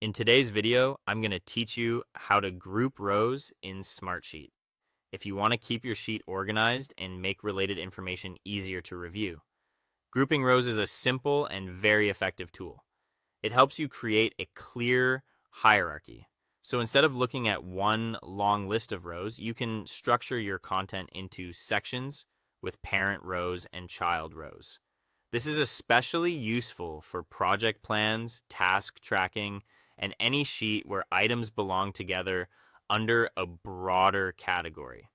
In today's video, I'm going to teach you how to group rows in Smartsheet. If you want to keep your sheet organized and make related information easier to review, grouping rows is a simple and very effective tool. It helps you create a clear hierarchy. So instead of looking at one long list of rows, you can structure your content into sections with parent rows and child rows. This is especially useful for project plans, task tracking, and any sheet where items belong together under a broader category.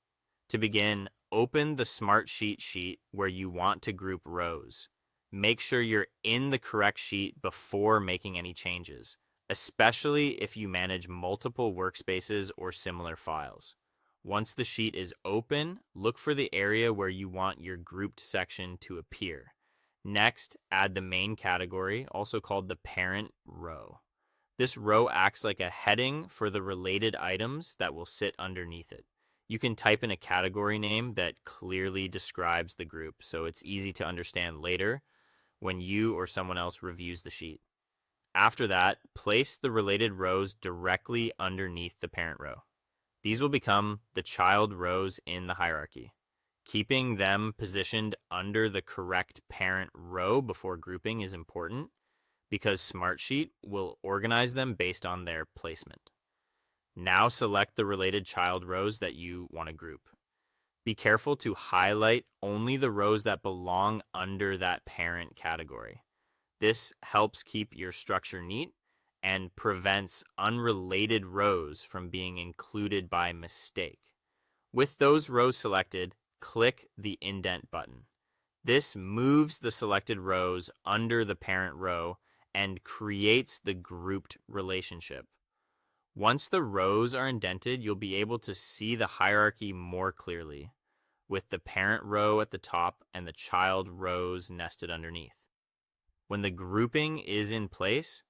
To begin, open the Smartsheet sheet where you want to group rows. Make sure you're in the correct sheet before making any changes, especially if you manage multiple workspaces or similar files. Once the sheet is open, look for the area where you want your grouped section to appear. Next, add the main category, also called the parent row. This row acts like a heading for the related items that will sit underneath it. You can type in a category name that clearly describes the group, so it's easy to understand later when you or someone else reviews the sheet. After that, place the related rows directly underneath the parent row. These will become the child rows in the hierarchy. Keeping them positioned under the correct parent row before grouping is important because Smartsheet will organize them based on their placement. Now select the related child rows that you want to group. Be careful to highlight only the rows that belong under that parent category. This helps keep your structure neat and prevents unrelated rows from being included by mistake. With those rows selected, click the indent button. This moves the selected rows under the parent row and creates the grouped relationship. Once the rows are indented, you'll be able to see the hierarchy more clearly, with the parent row at the top and the child rows nested underneath. When the grouping is in place,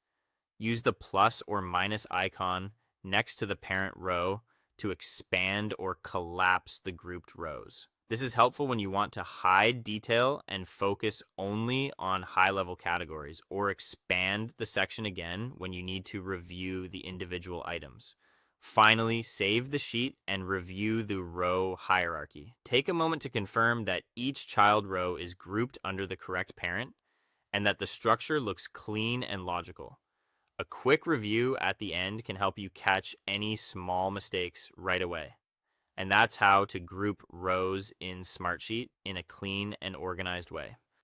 use the plus or minus icon next to the parent row to expand or collapse the grouped rows. This is helpful when you want to hide detail and focus only on high-level categories, or expand the section again when you need to review the individual items. Finally, save the sheet and review the row hierarchy. Take a moment to confirm that each child row is grouped under the correct parent and that the structure looks clean and logical. A quick review at the end can help you catch any small mistakes right away. And that's how to group rows in Smartsheet in a clean and organized way.